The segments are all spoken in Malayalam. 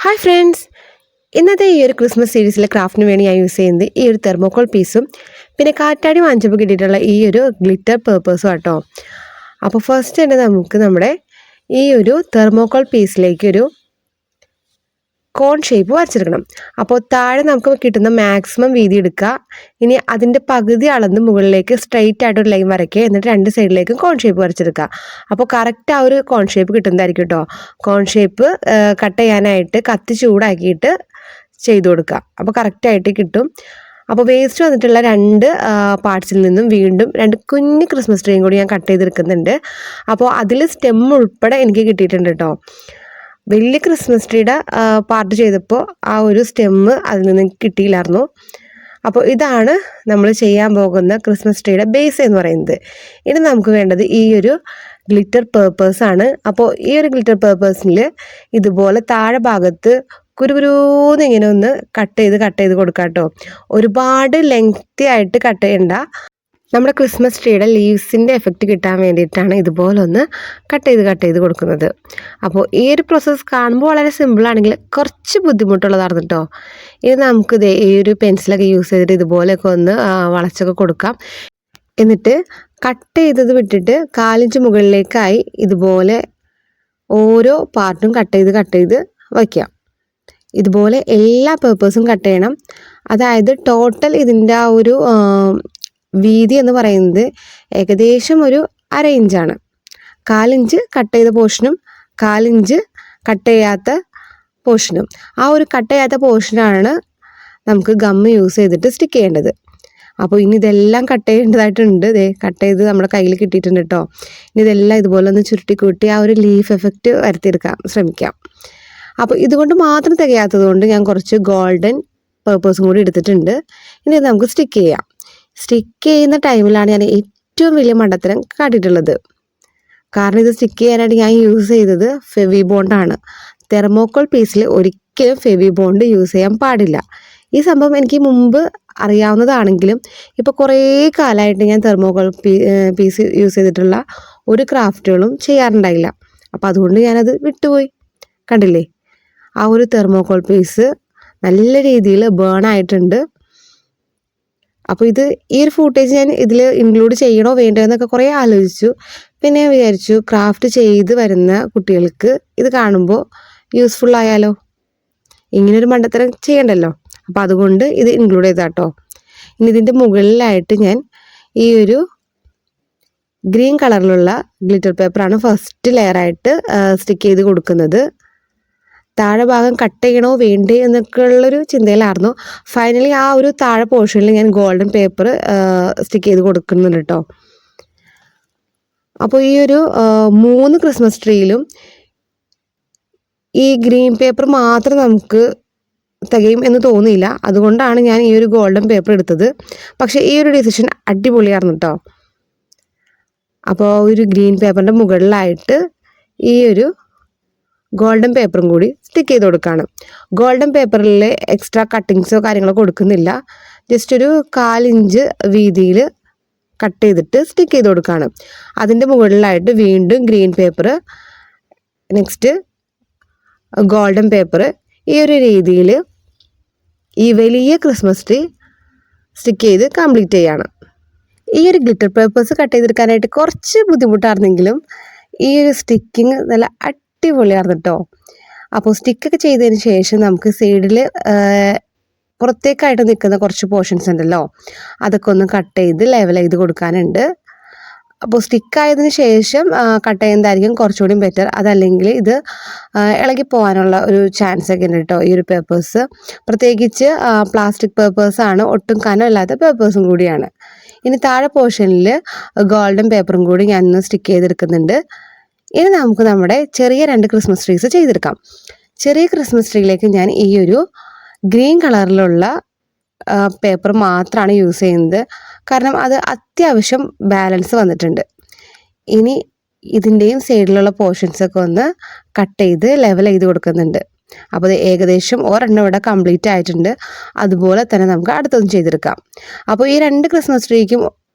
ഹായ് ഫ്രണ്ട്സ്, ഇന്നത്തെ ഈ ഒരു ക്രിസ്മസ് സീരീസിലെ ക്രാഫ്റ്റിന് വേണ്ടി ഞാൻ യൂസ് ചെയ്യുന്നത് ഈ ഒരു തെർമോക്കോൾ പീസും പിന്നെ കാറ്റാടി വാങ്ങിച്ചപ്പോൾ കിട്ടിയിട്ടുള്ള ഈ ഒരു ഗ്ലിറ്റർ പേപ്പേഴ്സും ആട്ടോ. അപ്പോൾ ഫസ്റ്റ് തന്നെ നമുക്ക് നമ്മുടെ ഈ ഒരു തെർമോക്കോൾ പീസിലേക്ക് ഒരു കോൺ ഷേപ്പ് വരച്ചെടുക്കണം. അപ്പോൾ താഴെ നമുക്ക് കിട്ടുന്ന മാക്സിമം വീതി എടുക്കുക. ഇനി അതിൻ്റെ പകുതി അളന്ന് മുകളിലേക്ക് സ്ട്രെയിറ്റ് ആയിട്ടൊരു ലൈൻ വരയ്ക്കുക. എന്നിട്ട് രണ്ട് സൈഡിലേക്കും കോൺ ഷേപ്പ് വരച്ചെടുക്കുക. അപ്പോൾ കറക്റ്റ് ആ ഒരു കോൺ ഷേപ്പ് കിട്ടുന്നതായിരിക്കും കേട്ടോ. കോൺ ഷേപ്പ് കട്ട് ചെയ്യാനായിട്ട് കത്തി ചൂടാക്കിയിട്ട് ചെയ്ത് കൊടുക്കുക. അപ്പോൾ കറക്റ്റായിട്ട് കിട്ടും. അപ്പോൾ വേസ്റ്റ് വന്നിട്ടുള്ള രണ്ട് പാർട്സിൽ നിന്നും വീണ്ടും രണ്ട് കുഞ്ഞ് ക്രിസ്മസ് ട്രീയും കൂടി ഞാൻ കട്ട് ചെയ്തെടുക്കുന്നുണ്ട്. അപ്പോൾ അതിൽ സ്റ്റെം ഉൾപ്പെടെ എനിക്ക് കിട്ടിയിട്ടുണ്ട് കേട്ടോ. വലിയ ക്രിസ്മസ് ട്രീയുടെ പാർട്ട് ചെയ്തപ്പോൾ ആ ഒരു സ്റ്റെമ്മ് അതിൽ നിന്ന് കിട്ടിയില്ലായിരുന്നു. അപ്പോൾ ഇതാണ് നമ്മൾ ചെയ്യാൻ പോകുന്ന ക്രിസ്മസ് ട്രീയുടെ ബേസ് എന്ന് പറയുന്നത്. ഇനി നമുക്ക് വേണ്ടത് ഈ ഒരു ഗ്ലിറ്റർ പേപ്പേഴ്സാണ്. അപ്പോൾ ഈ ഒരു ഗ്ലിറ്റർ പേപ്പേഴ്സിൽ ഇതുപോലെ താഴെ ഭാഗത്ത് കുരുകുരൂന്ന് ഇങ്ങനെ ഒന്ന് കട്ട് ചെയ്ത് കൊടുക്കാം കേട്ടോ. ഒരുപാട് ലെങ്തി ആയിട്ട് കട്ട് ചെയ്യണ്ട. നമ്മുടെ ക്രിസ്മസ് ട്രീയുടെ ലീവ്സിൻ്റെ എഫക്റ്റ് കിട്ടാൻ വേണ്ടിയിട്ടാണ് ഇതുപോലെ ഒന്ന് കട്ട് ചെയ്ത് കൊടുക്കുന്നത്. അപ്പോൾ ഈ ഒരു പ്രോസസ്സ് കാണുമ്പോൾ വളരെ സിമ്പിളാണെങ്കിൽ കുറച്ച് ബുദ്ധിമുട്ടുള്ളതാണ് കേട്ടോ. ഇനി നമുക്കിത് ഈ ഒരു പെൻസിലൊക്കെ യൂസ് ചെയ്തിട്ട് ഇതുപോലെയൊക്കെ ഒന്ന് വളച്ചൊക്കെ കൊടുക്കാം. എന്നിട്ട് കട്ട് ചെയ്തത് വിട്ടിട്ട് 4 ഇഞ്ച് മുകളിലേക്കായി ഇതുപോലെ ഓരോ പാർട്ടും കട്ട് ചെയ്ത് വയ്ക്കാം. ഇതുപോലെ എല്ലാ പേപ്പേഴ്സും കട്ട് ചെയ്യണം. അതായത് ടോട്ടൽ ഇതിൻ്റെ ആ ഒരു വീതി എന്ന് പറയുന്നത് ഏകദേശം ഒരു 1/2 ഇഞ്ചാണ്. 4 ഇഞ്ച് കട്ട് ചെയ്ത പോർഷനും 4 ഇഞ്ച് കട്ട് ചെയ്യാത്ത പോർഷനും. ആ ഒരു കട്ട് ചെയ്യാത്ത പോർഷനാണ് നമുക്ക് ഗമ്മ് യൂസ് ചെയ്തിട്ട് സ്റ്റിക്ക് ചെയ്യേണ്ടത്. അപ്പോൾ ഇനി ഇതെല്ലാം കട്ട് ചെയ്യേണ്ടതായിട്ടുണ്ട്. കട്ട് ചെയ്ത് നമ്മുടെ കയ്യിൽ കിട്ടിയിട്ടുണ്ട് കേട്ടോ. ഇനി ഇതെല്ലാം ഇതുപോലെ ഒന്ന് ചുരുട്ടി ആ ഒരു ലീഫ് എഫക്റ്റ് വരുത്തിയെടുക്കാൻ ശ്രമിക്കാം. അപ്പോൾ ഇതുകൊണ്ട് മാത്രം തികയാത്തത് കൊണ്ട് ഞാൻ കുറച്ച് ഗോൾഡൻ പേപ്പേഴ്സും കൂടി എടുത്തിട്ടുണ്ട്. ഇനി ഇത് നമുക്ക് സ്റ്റിക്ക് ചെയ്യാം. സ്റ്റിക്ക് ചെയ്യുന്ന ടൈമിലാണ് ഞാൻ ഏറ്റവും വലിയ മണ്ടത്തരം കാട്ടിയിട്ടുള്ളത്. കാരണം ഇത് സ്റ്റിക്ക് ചെയ്യാനായിട്ട് ഞാൻ യൂസ് ചെയ്തത് ഫെവി ബോണ്ടാണ്. തെർമോക്കോൾ പീസിൽ ഒരിക്കലും ഫെവി ബോണ്ട് യൂസ് ചെയ്യാൻ പാടില്ല. ഈ സംഭവം എനിക്ക് മുമ്പ് അറിയാവുന്നതാണെങ്കിലും ഇപ്പോൾ കുറേ കാലമായിട്ട് ഞാൻ തെർമോക്കോൾ പീസ് യൂസ് ചെയ്തിട്ടുള്ള ഒരു ക്രാഫ്റ്റുകളും ചെയ്യാറുണ്ടായില്ല. അപ്പോൾ അതുകൊണ്ട് ഞാനത് വിട്ടുപോയി. കണ്ടില്ലേ, ആ ഒരു തെർമോക്കോൾ പീസ് നല്ല രീതിയിൽ ബേൺ ആയിട്ടുണ്ട്. അപ്പോൾ ഈ ഒരു ഫൂട്ടേജ് ഞാൻ ഇതിൽ ഇൻക്ലൂഡ് ചെയ്യണോ വേണ്ടോ എന്നൊക്കെ കുറേ ആലോചിച്ചു. പിന്നെ ഞാൻ വിചാരിച്ചു ക്രാഫ്റ്റ് ചെയ്ത് വരുന്ന കുട്ടികൾക്ക് ഇത് കാണുമ്പോൾ യൂസ്ഫുൾ ആയാലോ, ഇങ്ങനൊരു മണ്ടത്തരം ചെയ്യണ്ടല്ലോ. അപ്പോൾ അതുകൊണ്ട് ഇത് ഇൻക്ലൂഡ് ചെയ്താട്ടോ. ഇനി ഇതിൻ്റെ മുകളിലായിട്ട് ഞാൻ ഈ ഒരു ഗ്രീൻ കളറിലുള്ള ഗ്ലിറ്റർ പേപ്പറാണ് ഫസ്റ്റ് ലെയറായിട്ട് സ്റ്റിക്ക് ചെയ്ത് കൊടുക്കുന്നത്. താഴെ ഭാഗം കട്ട് ചെയ്യണോ വേണ്ടേ എന്നൊക്കെ ഉള്ളൊരു ചിന്തയിലായിരുന്നു. ഫൈനലി ആ ഒരു താഴെ പോർഷനിൽ ഞാൻ ഗോൾഡൻ പേപ്പർ സ്റ്റിക്ക് ചെയ്ത് കൊടുക്കുന്നുണ്ട് കേട്ടോ. അപ്പോൾ ഈ ഒരു 3 ക്രിസ്മസ് ട്രീയിലും ഈ ഗ്രീൻ പേപ്പർ മാത്രം നമുക്ക് തികയും എന്ന് തോന്നിയില്ല. അതുകൊണ്ടാണ് ഞാൻ ഈ ഒരു ഗോൾഡൻ പേപ്പർ എടുത്തത്. പക്ഷേ ഈ ഒരു ഡിസിഷൻ അടിപൊളിയായിരുന്നു കേട്ടോ. അപ്പോൾ ഒരു ഗ്രീൻ പേപ്പറിൻ്റെ മുകളിലായിട്ട് ഈ ഒരു ഗോൾഡൻ പേപ്പറും കൂടി സ്റ്റിക്ക് ചെയ്ത് കൊടുക്കുകയാണ്. ഗോൾഡൻ പേപ്പറിൽ എക്സ്ട്രാ കട്ടിങ്സോ കാര്യങ്ങളോ കൊടുക്കുന്നില്ല. ജസ്റ്റ് ഒരു 4 ഇഞ്ച് വീതിയിൽ കട്ട് ചെയ്തിട്ട് സ്റ്റിക്ക് ചെയ്ത് കൊടുക്കുകയാണ്. അതിൻ്റെ മുകളിലായിട്ട് വീണ്ടും green paper, next golden paper, ഈ ഒരു രീതിയിൽ ഈ വലിയ ക്രിസ്മസ് ട്രീ സ്റ്റിക്ക് ചെയ്ത് കംപ്ലീറ്റ് ചെയ്യാണ്. ഈ ഒരു ഗ്ലിറ്റർ പേപ്പേഴ്സ് കട്ട് ചെയ്തെടുക്കാനായിട്ട് കുറച്ച് ബുദ്ധിമുട്ടായിരുന്നെങ്കിലും ഈ ഒരു സ്റ്റിക്കിങ് നല്ല അടിപൊളിയായിരുന്നു കേട്ടോ. അപ്പോൾ സ്റ്റിക്കൊക്കെ ചെയ്തതിന് ശേഷം നമുക്ക് സൈഡിൽ പുറത്തേക്കായിട്ട് നിൽക്കുന്ന കുറച്ച് പോർഷൻസ് ഉണ്ടല്ലോ, അതൊക്കെ ഒന്ന് കട്ട് ചെയ്ത് ലെവൽ ചെയ്ത് കൊടുക്കാനുണ്ട്. അപ്പോൾ സ്റ്റിക്കായതിന് ശേഷം കട്ട് ചെയ്യുന്നതായിരിക്കും കുറച്ചുകൂടി ബെറ്റർ. അതല്ലെങ്കിൽ ഇത് ഇളകി പോകാനുള്ള ഒരു ചാൻസ് ഒക്കെ ഉണ്ട് കേട്ടോ. ഈ ഒരു പേപ്പേഴ്സ് പ്രത്യേകിച്ച് പ്ലാസ്റ്റിക് പേപ്പേഴ്സാണ്, ഒട്ടും കനമില്ലാത്ത പേപ്പേഴ്സും കൂടിയാണ്. ഇനി താഴെ പോർഷനിൽ ഗോൾഡൻ പേപ്പറും കൂടി ഞാനൊന്ന് സ്റ്റിക്ക് ചെയ്തെടുക്കുന്നുണ്ട്. ഇനി നമുക്ക് നമ്മുടെ ചെറിയ 2 ക്രിസ്മസ് ട്രീസ് ചെയ്തെടുക്കാം. ചെറിയ ക്രിസ്മസ് ട്രീയിലേക്ക് ഞാൻ ഈ ഒരു ഗ്രീൻ കളറിലുള്ള പേപ്പർ മാത്രമാണ് യൂസ് ചെയ്യുന്നത്. കാരണം അത് അത്യാവശ്യം ബാലൻസ് വന്നിട്ടുണ്ട്. ഇനി ഇതിൻ്റെയും സൈഡിലുള്ള പോർഷൻസൊക്കെ ഒന്ന് കട്ട് ചെയ്ത് ലെവൽ ചെയ്ത് കൊടുക്കുന്നുണ്ട്. അപ്പോൾ അത് ഏകദേശം ഒരെണ്ണം ഇവിടെ കംപ്ലീറ്റ് ആയിട്ടുണ്ട്. അതുപോലെ തന്നെ നമുക്ക് അടുത്തൊന്നും ചെയ്തെടുക്കാം. അപ്പോൾ ഈ 2 ക്രിസ്മസ് ട്രീക്കും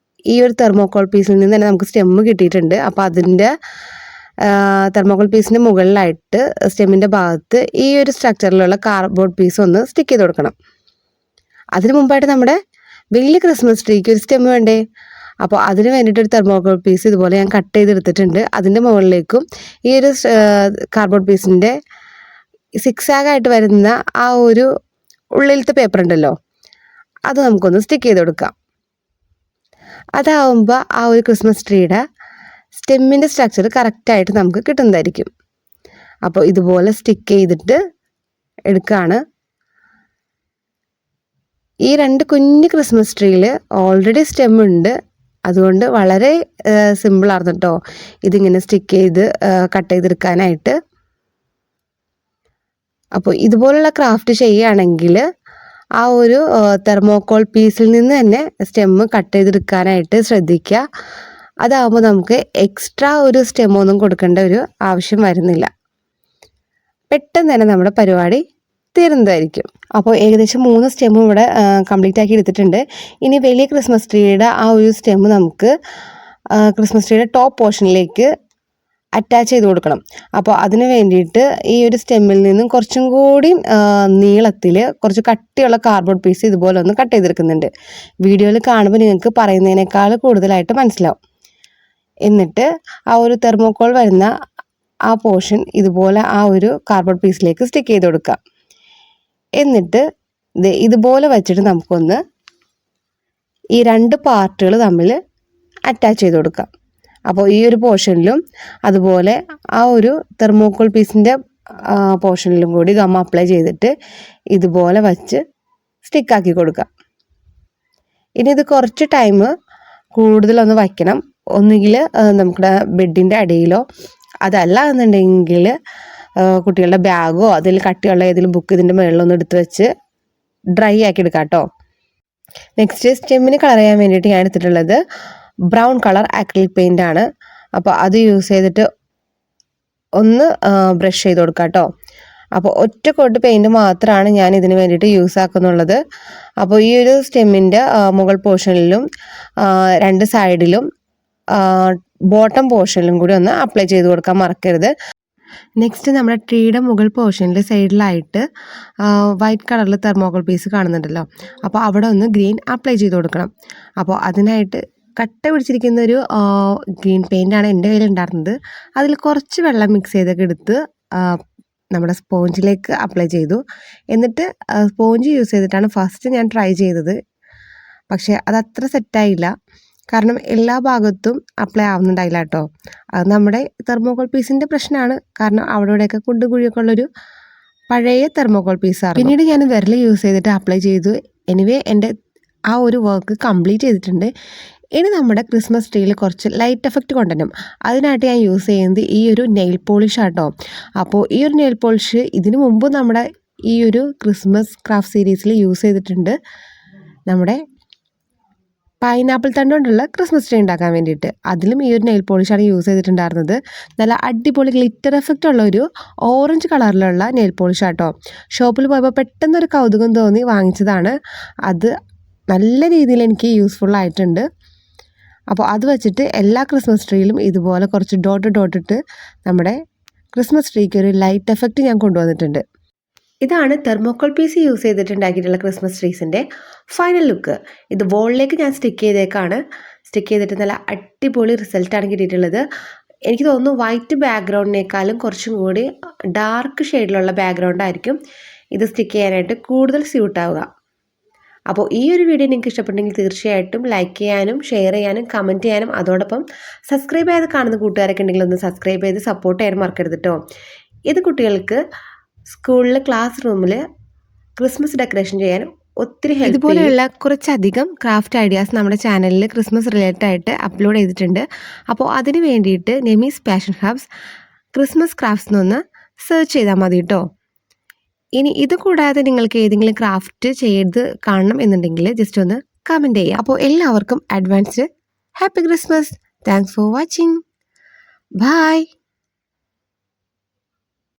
ഈ ഒരു തെർമോക്കോൾ പീസിൽ നിന്ന് തന്നെ നമുക്ക് സ്റ്റെമ്മ് കിട്ടിയിട്ടുണ്ട്. അപ്പോൾ അതിൻ്റെ തെർമോക്കോൾ പീസിൻ്റെ മുകളിലായിട്ട് സ്റ്റെമ്മിൻ്റെ ഭാഗത്ത് ഈ ഒരു സ്ട്രക്ചറിലുള്ള കാർഡ്ബോർഡ് പീസ് ഒന്ന് സ്റ്റിക്ക് ചെയ്ത് കൊടുക്കണം. അതിന് മുമ്പായിട്ട് നമ്മുടെ വലിയ ക്രിസ്മസ് ട്രീക്ക് ഒരു സ്റ്റെം വേണ്ടേ? അപ്പോൾ അതിന് വേണ്ടിയിട്ട് ഒരു തെർമോക്കോൾ പീസ് ഇതുപോലെ ഞാൻ കട്ട് ചെയ്തെടുത്തിട്ടുണ്ട്. അതിൻ്റെ മുകളിലേക്കും ഈ ഒരു കാർഡ്ബോർഡ് പീസിൻ്റെ സിക്സാഗായിട്ട് വരുന്ന ആ ഒരു ഉള്ളിലത്തെ പേപ്പർ ഉണ്ടല്ലോ, അത് നമുക്കൊന്ന് സ്റ്റിക്ക് ചെയ്ത് കൊടുക്കാം. അതാവുമ്പോൾ ആ ഒരു ക്രിസ്മസ് ട്രീയുടെ സ്റ്റെമ്മിൻ്റെ സ്ട്രക്ചർ കറക്റ്റായിട്ട് നമുക്ക് കിട്ടുന്നതായിരിക്കും. അപ്പോൾ ഇതുപോലെ സ്റ്റിക്ക് ചെയ്തിട്ട് എടുക്കുകയാണ്. ഈ 2 കുഞ്ഞ് ക്രിസ്മസ് ട്രീയിൽ ഓൾറെഡി സ്റ്റെം ഉണ്ട്. അതുകൊണ്ട് വളരെ സിമ്പിളായിരുന്നു കേട്ടോ ഇതിങ്ങനെ സ്റ്റിക്ക് ചെയ്ത് കട്ട് ചെയ്തെടുക്കാനായിട്ട്. അപ്പോൾ ഇതുപോലുള്ള ക്രാഫ്റ്റ് ചെയ്യുകയാണെങ്കിൽ ആ ഒരു തെർമോക്കോൾ പീസിൽ നിന്ന് തന്നെ സ്റ്റെമ്മ് കട്ട് ചെയ്തെടുക്കാനായിട്ട് ശ്രദ്ധിക്കുക. അതാകുമ്പോൾ നമുക്ക് എക്സ്ട്രാ ഒരു സ്റ്റെമ്മൊന്നും കൊടുക്കേണ്ട ഒരു ആവശ്യം വരുന്നില്ല. പെട്ടെന്ന് തന്നെ നമ്മുടെ പരിപാടി തീരുന്നതായിരിക്കും. അപ്പോൾ ഏകദേശം 3 സ്റ്റെമ്മും ഇവിടെ കംപ്ലീറ്റ് ആക്കി എടുത്തിട്ടുണ്ട്. ഇനി വലിയ ക്രിസ്മസ് ട്രീയുടെ ആ ഒരു സ്റ്റെമ്മ് നമുക്ക് ക്രിസ്മസ് ട്രീയുടെ ടോപ്പ് പോർഷനിലേക്ക് അറ്റാച്ച് ചെയ്ത് കൊടുക്കണം. അപ്പോൾ അതിന് വേണ്ടിയിട്ട് ഈ ഒരു സ്റ്റെമ്മിൽ നിന്നും കുറച്ചും കൂടി നീളത്തിൽ കുറച്ച് കട്ടിയുള്ള കാർഡ്ബോർഡ് പീസ് ഇതുപോലെ ഒന്ന് കട്ട് ചെയ്തെടുക്കുന്നുണ്ട്. വീഡിയോയിൽ കാണുമ്പോൾ നിങ്ങൾക്ക് പറയുന്നതിനേക്കാൾ കൂടുതലായിട്ട് മനസ്സിലാവും. എന്നിട്ട് ആ ഒരു തെർമോക്കോൾ വരുന്ന ആ പോർഷൻ ഇതുപോലെ ആ ഒരു കാർഡ്ബോർഡ് പീസിലേക്ക് സ്റ്റിക്ക് ചെയ്ത് കൊടുക്കാം. എന്നിട്ട് ഇതുപോലെ വെച്ചിട്ട് നമുക്കൊന്ന് ഈ 2 പാർട്ടുകൾ തമ്മിൽ അറ്റാച്ച് ചെയ്ത് കൊടുക്കാം. അപ്പോൾ ഈ ഒരു പോർഷനിലും അതുപോലെ ആ ഒരു തെർമോക്കോൾ പീസിൻ്റെ പോർഷനിലും കൂടി ഗം അപ്ലൈ ചെയ്തിട്ട് ഇതുപോലെ വച്ച് സ്റ്റിക്കാക്കി കൊടുക്കാം. ഇനി ഇത് കുറച്ച് ടൈം കൂടുതലൊന്ന് വയ്ക്കണം. ഒന്നുകിൽ നമ്മുടെ ബെഡിൻ്റെ അടിയിലോ അതല്ല എന്നുണ്ടെങ്കിൽ കുട്ടികളുടെ ബാഗോ അതിൽ കട്ടിയുള്ള ഏതെങ്കിലും ബുക്ക് ഇതിൻ്റെ മുകളിലൊന്ന് എടുത്ത് വെച്ച് ഡ്രൈ ആക്കി എടുക്കാം കേട്ടോ. നെക്സ്റ്റ് സ്റ്റെമ്മിന് കളർ ചെയ്യാൻ വേണ്ടിയിട്ട് ഞാൻ എടുത്തിട്ടുള്ളത് ബ്രൗൺ കളർ ആക്രിലിക് പെയിൻ്റ് ആണ്. അപ്പോൾ അത് യൂസ് ചെയ്തിട്ട് ഒന്ന് ബ്രഷ് ചെയ്ത് കൊടുക്കാം കേട്ടോ. അപ്പോൾ ഒറ്റ കോട്ട് പെയിൻറ്റ് മാത്രമാണ് ഞാൻ ഇതിന് വേണ്ടിയിട്ട് യൂസ് ആക്കുന്നുള്ളത്. അപ്പോൾ ഈ ഒരു സ്റ്റെമ്മിൻ്റെ മുകൾ പോർഷനിലും 2 സൈഡിലും ബോട്ടം പോർഷനിലും കൂടി ഒന്ന് അപ്ലൈ ചെയ്ത് കൊടുക്കാൻ മറക്കരുത്. നെക്സ്റ്റ് നമ്മുടെ ട്രീയുടെ മുകൾ പോർഷനിൽ സൈഡിലായിട്ട് വൈറ്റ് കളറിൽ തെർമോക്കോൾ പീസ് കാണുന്നുണ്ടല്ലോ, അപ്പോൾ അവിടെ ഒന്ന് ഗ്രീൻ അപ്ലൈ ചെയ്ത് കൊടുക്കണം. അപ്പോൾ അതിനായിട്ട് കട്ട പിടിച്ചിരിക്കുന്ന ഒരു ഗ്രീൻ പെയിൻ്റാണ് എൻ്റെ കയ്യിൽ ഉണ്ടായിരുന്നത്. അതിൽ കുറച്ച് വെള്ളം മിക്സ് ചെയ്തൊക്കെ എടുത്ത് നമ്മുടെ സ്പോഞ്ചിലേക്ക് അപ്ലൈ ചെയ്തു. എന്നിട്ട് സ്പോഞ്ച് യൂസ് ചെയ്തിട്ടാണ് ഫസ്റ്റ് ഞാൻ ട്രൈ ചെയ്തത്. പക്ഷേ അതത്ര സെറ്റായില്ല, കാരണം എല്ലാ ഭാഗത്തും അപ്ലൈ ആവുന്നുണ്ടായില്ല കേട്ടോ. അത് നമ്മുടെ തെർമോക്കോൾ പീസിൻ്റെ പ്രശ്നമാണ്. കാരണം അവിടെ ഇവിടെയൊക്കെ കുണ്ടുകുഴിയൊക്കെ ഉള്ളൊരു പഴയ തെർമോക്കോൾ പീസാണ്. പിന്നീട് ഞാൻ വിരൽ യൂസ് ചെയ്തിട്ട് അപ്ലൈ ചെയ്തു. എനിവേ എൻ്റെ ആ ഒരു വർക്ക് കംപ്ലീറ്റ് ചെയ്തിട്ടുണ്ട്. ഇനി നമ്മുടെ ക്രിസ്മസ് ട്രീയിൽ കുറച്ച് ലൈറ്റ് എഫക്റ്റ് കൊണ്ടുവരണം. അതിനായിട്ട് ഞാൻ യൂസ് ചെയ്യുന്നത് ഈ ഒരു നെയിൽ പോളിഷ് ആട്ടോ. അപ്പോൾ ഈ ഒരു നെയിൽ പോളിഷ് ഇതിനു മുമ്പ് നമ്മുടെ ഈ ഒരു ക്രിസ്മസ് ക്രാഫ്റ്റ് സീരീസിൽ യൂസ് ചെയ്തിട്ടുണ്ട്. നമ്മുടെ പൈനാപ്പിൾ തണ്ട് കൊണ്ടുള്ള ക്രിസ്മസ് ട്രീ ഉണ്ടാക്കാൻ വേണ്ടിയിട്ട് അതിലും ഈ ഒരു നെയിൽ പോളിഷാണ് യൂസ് ചെയ്തിട്ടുണ്ടായിരുന്നത്. നല്ല അടിപൊളി ഗ്ലിറ്റർ എഫക്റ്റ് ഉള്ള ഒരു ഓറഞ്ച് കളറിലുള്ള നെയിൽ പോളിഷ് ആട്ടോ. ഷോപ്പിൽ പോയപ്പോൾ പെട്ടെന്നൊരു കൗതുകം തോന്നി വാങ്ങിച്ചതാണ്. അത് നല്ല രീതിയിൽ എനിക്ക് യൂസ്ഫുൾ ആയിട്ടുണ്ട്. അപ്പോൾ അത് വെച്ചിട്ട് എല്ലാ ക്രിസ്മസ് ട്രീയിലും ഇതുപോലെ കുറച്ച് ഡോട്ട് നമ്മുടെ ക്രിസ്മസ് ട്രീക്ക് ഒരു ലൈറ്റ് എഫക്റ്റ് ഞാൻ കൊണ്ടുവന്നിട്ടുണ്ട്. ഇതാണ് തെർമോക്കോൾ പീസ് യൂസ് ചെയ്തിട്ടുണ്ടാക്കിയിട്ടുള്ള ക്രിസ്മസ് ട്രീസിൻ്റെ ഫൈനൽ ലുക്ക്. ഇത് വോളിലേക്ക് ഞാൻ സ്റ്റിക്ക് ചെയ്തിട്ട് നല്ല അടിപൊളി റിസൾട്ടാണ് കിട്ടിയിട്ടുള്ളത്. എനിക്ക് തോന്നുന്നു വൈറ്റ് ബാക്ക്ഗ്രൗണ്ടിനേക്കാളും കുറച്ചും കൂടി ഡാർക്ക് ഷെയ്ഡിലുള്ള ബാക്ക്ഗ്രൗണ്ട് ആയിരിക്കും ഇത് സ്റ്റിക്ക് ചെയ്യാനായിട്ട് കൂടുതൽ സ്യൂട്ടാവുക. അപ്പോൾ ഈ ഒരു വീഡിയോ നിങ്ങൾക്ക് ഇഷ്ടപ്പെട്ടെങ്കിൽ തീർച്ചയായിട്ടും ലൈക്ക് ചെയ്യാനും ഷെയർ ചെയ്യാനും കമൻറ്റ് ചെയ്യാനും അതോടൊപ്പം സബ്സ്ക്രൈബ് ചെയ്ത് കാണുന്ന കൂട്ടുകാരൊക്കെ ഉണ്ടെങ്കിൽ ഒന്ന് സബ്സ്ക്രൈബ് ചെയ്ത് സപ്പോർട്ട് ചെയ്യാൻ മറക്കരുത് കേട്ടോ. ഇത് കുട്ടികൾക്ക് സ്കൂളിലെ ക്ലാസ് റൂമിൽ ക്രിസ്മസ് ഡെക്കറേഷൻ ചെയ്യാൻ ഒത്തിരി ഹെൽപ്പ്. ഇതുപോലെയുള്ള കുറച്ചധികം ക്രാഫ്റ്റ് ഐഡിയാസ് നമ്മുടെ ചാനലിൽ ക്രിസ്മസ് റിലേറ്റഡ് ആയിട്ട് അപ്ലോഡ് ചെയ്തിട്ടുണ്ട്. അപ്പോൾ അതിന് വേണ്ടിയിട്ട് നെമീസ് പാഷൻ ഹബ്സ് ക്രിസ്മസ് ക്രാഫ്റ്റ്സ് എന്നൊന്ന് സെർച്ച് ചെയ്താൽ മതി കേട്ടോ. ഇനി ഇത് കൂടാതെ നിങ്ങൾക്ക് ഏതെങ്കിലും ക്രാഫ്റ്റ് ചെയ്ത് കാണണം എന്നുണ്ടെങ്കിൽ ജസ്റ്റ് ഒന്ന് കമൻറ്റ് ചെയ്യാം. അപ്പോൾ എല്ലാവർക്കും advanced happy Christmas. Thanks for watching. By.